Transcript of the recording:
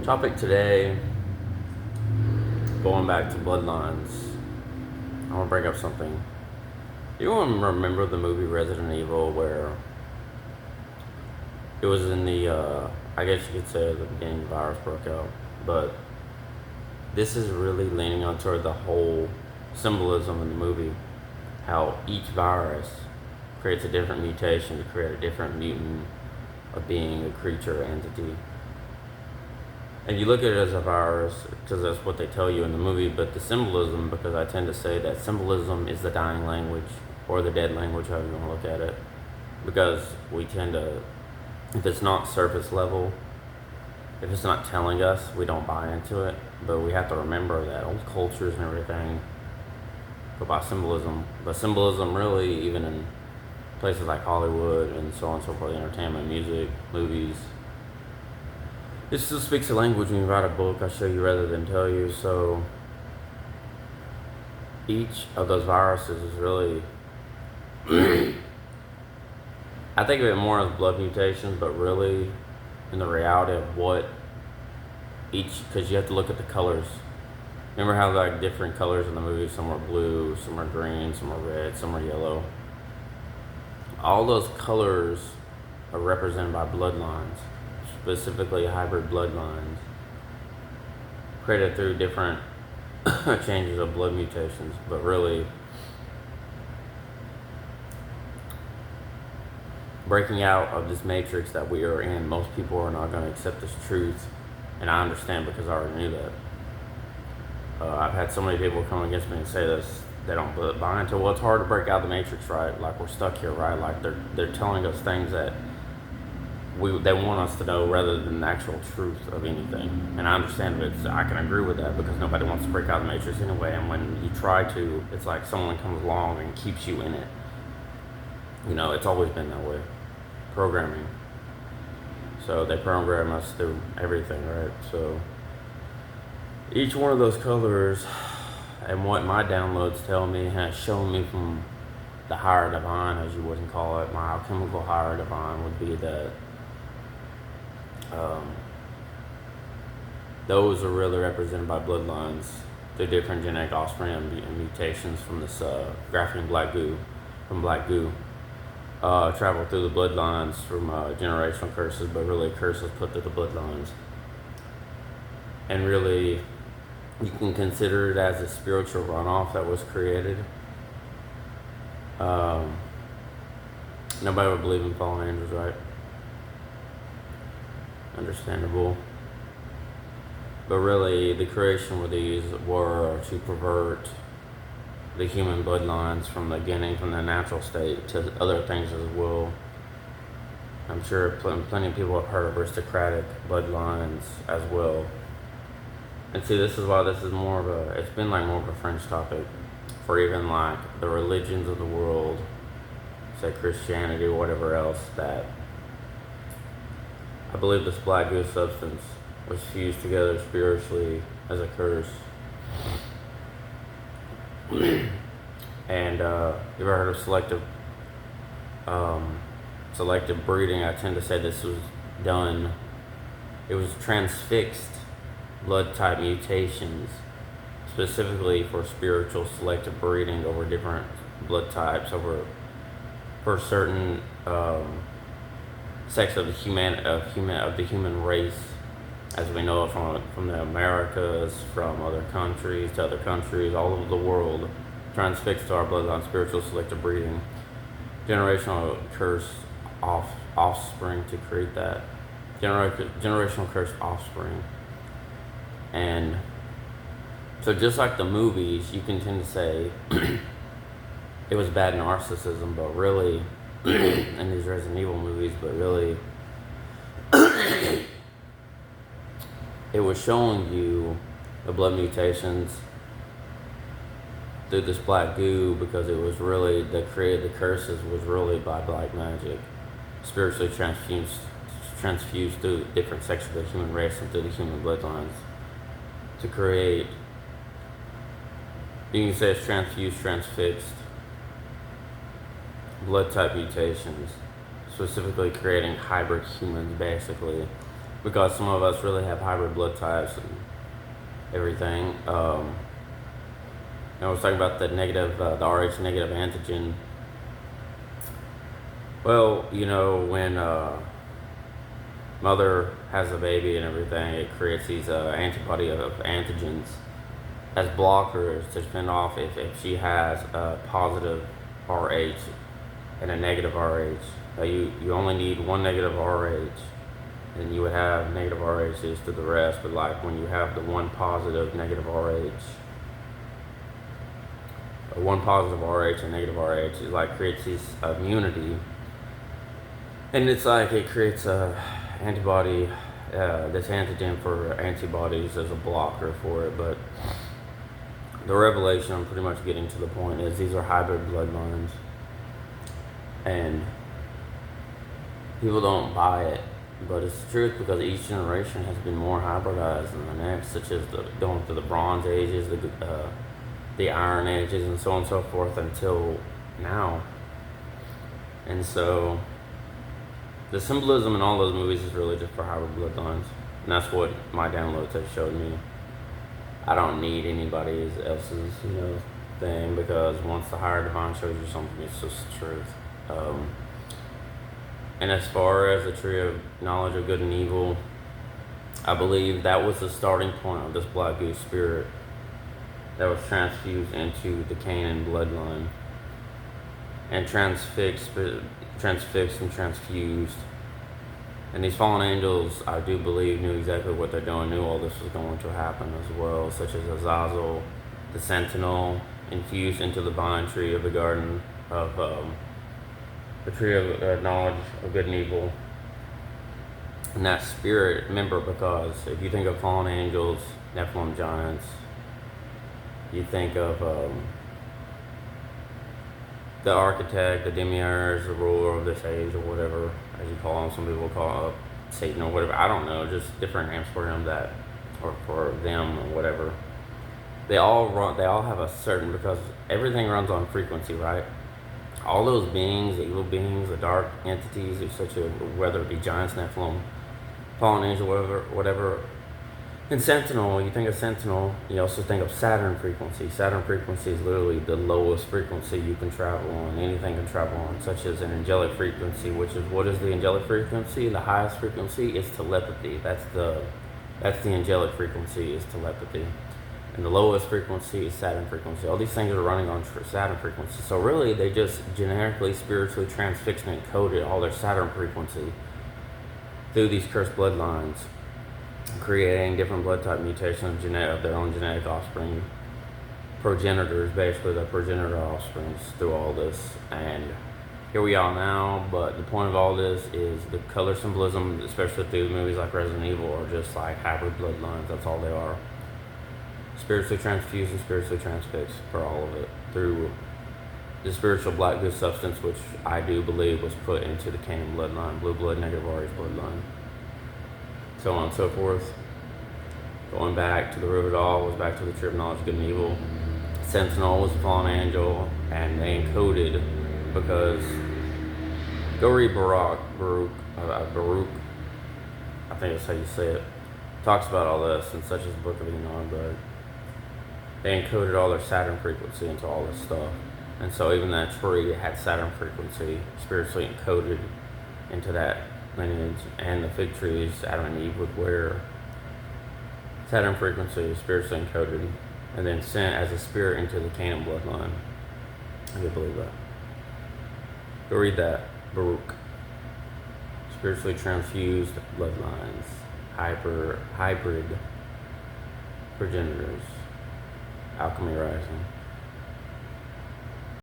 Topic today, going back to bloodlines. I want to bring up something. You want to remember the movie Resident Evil where it was in the, I guess you could say the beginning the virus broke out, but this is really leaning on toward the whole symbolism in the movie, how each virus creates a different mutation to create a different mutant, a being, a creature, entity. And you look at it as a virus because that's what they tell you in the movie, but the symbolism, because I tend to say that symbolism is the dying language or the dead language, however you want to look at it, because we tend to, if it's not surface level, if it's not telling us, we don't buy into it. But we have to remember that old cultures and everything go by symbolism. But symbolism really, even in places like Hollywood and so on and so forth, entertainment, music, movies, it still speaks a language. When you write a book, I show you rather than tell you. So each of those viruses is really, I think of it more as blood mutations, but really in the reality of what each, because you have to look at the colors. Remember how like different colors in the movie, some are blue, some are green, some are red, some are yellow. All those colors are represented by bloodlines, specifically hybrid bloodlines, created through different changes of blood mutations, but really breaking out of this matrix that we are in. Most people are not going to accept this truth, and I understand because I already knew that. I've had so many people come against me and say this, they don't buy into, well, it's hard to break out of the matrix, right? Like we're stuck here, right? Like they're telling us things that they want us to know rather than the actual truth of anything. And I understand that I can agree with that because nobody wants to break out of the matrix anyway. And when you try to, it's like someone comes along and keeps you in it. You know, it's always been that way. Programming. So they program us through everything, right? So each one of those colors and what my downloads tell me has shown me from the higher divine, as you wouldn't call it, my alchemical higher divine would be that those are really represented by bloodlines, the different genetic offspring and mutations from this graphene black goo, travel through the bloodlines from generational curses, but really curses put through the bloodlines. And really, you can consider it as a spiritual runoff that was created. Nobody would believe in fallen angels, right? Understandable. But really, the creation of these were to pervert the human bloodlines from the beginning, from the natural state to other things as well. I'm sure plenty of people have heard of aristocratic bloodlines as well. And see, this is why this is more of a, it's been like more of a fringe topic for even like the religions of the world, say Christianity or whatever else, that I believe this black goo substance was fused together spiritually as a curse. And you ever heard of selective breeding? I tend to say this was done, it was transfixed blood type mutations specifically for spiritual selective breeding over different blood types, for certain sex of the human race, as we know it from the Americas, from other countries to other countries, all over the world, transfixed to our bloodline, spiritual selective breeding, generational curse offspring to create that, generational curse offspring. And so just like the movies, you can tend to say it was bad narcissism, but really, in these Resident Evil movies, but really, it was showing you the blood mutations through this black goo, because it was really, the curses was really by black magic, spiritually transfused through different sections of the human race and through the human bloodlines to create, you can say it's transfused, transfixed blood type mutations, specifically creating hybrid humans basically. because some of us really have hybrid blood types and everything. I was talking about the negative, the Rh negative antigen. Well, when mother has a baby and everything, it creates these antibody of antigens as blockers to fend off if she has a positive Rh and a negative Rh. You only need one negative Rh, and you would have negative Rhs to the rest. But like when you have the one positive negative Rh, one positive Rh and negative Rh, it like creates this immunity, and it's like it creates a antibody, this antigen for antibodies as a blocker for it. But the revelation I'm pretty much getting to the point is these are hybrid bloodlines, and people don't buy it, but it's the truth because each generation has been more hybridized than the next, such as going through the Bronze Ages, the Iron Ages, and so on and so forth until now. And so the symbolism in all those movies is really just for hybrid bloodlines, and that's what my downloads have showed me. I don't need anybody else's, thing, because once the higher divine shows you something, it's just the truth. And as far as the tree of knowledge of good and evil, I believe that was the starting point of this black goose spirit that was transfused into the Canaan bloodline and transfixed and transfused. And these fallen angels, I do believe, knew exactly what they're doing, knew all this was going to happen as well, such as Azazel, the sentinel, infused into the vine tree of the garden of the tree of knowledge of good and evil. And that spirit, remember, because if you think of fallen angels, Nephilim giants, you think of the architect, the demiurge, the ruler of this age, or whatever, as you call him. Some people call it Satan or whatever. I don't know, just different names for him or for them or whatever. They all have a certain, because everything runs on frequency, right? All those beings, the evil beings, the dark entities, whether it be giants, Nephilim, fallen angel, whatever. And Sentinel, you think of Sentinel, you also think of Saturn frequency. Saturn frequency is literally the lowest frequency you can travel on. Anything can travel on, such as an angelic frequency, which is, what is the angelic frequency? The highest frequency is telepathy. That's the angelic frequency, is telepathy. And the lowest frequency is Saturn frequency. All these things are running on Saturn frequency. So really, they just generically, spiritually transfixed and encoded all their Saturn frequency through these cursed bloodlines, creating different blood type mutations of their own genetic offspring, progenitors, basically the progenitor offsprings through all this. And here we are now, but the point of all this is the color symbolism, especially through movies like Resident Evil, are just like hybrid bloodlines. That's all they are. Spiritually transfused and spiritually transfixed for all of it through the spiritual black goose substance, which I do believe was put into the Canaan bloodline, blue blood, negative Rh bloodline, so on and so forth. Going back to the root of it all was back to the tree of knowledge of good and evil. Sentinel was the fallen angel, and they encoded, because go read Baruch, I think that's how you say it, talks about all this, and such as the Book of Enoch, but they encoded all their Saturn frequency into all this stuff. And so even that tree had Saturn frequency spiritually encoded into that lineage. And the fig trees, Adam and Eve would wear Saturn frequency spiritually encoded and then sent as a spirit into the Canaan bloodline. I can believe that. Go read that, Baruch. Spiritually transfused bloodlines, hybrid progenitors. Alchemy Rising.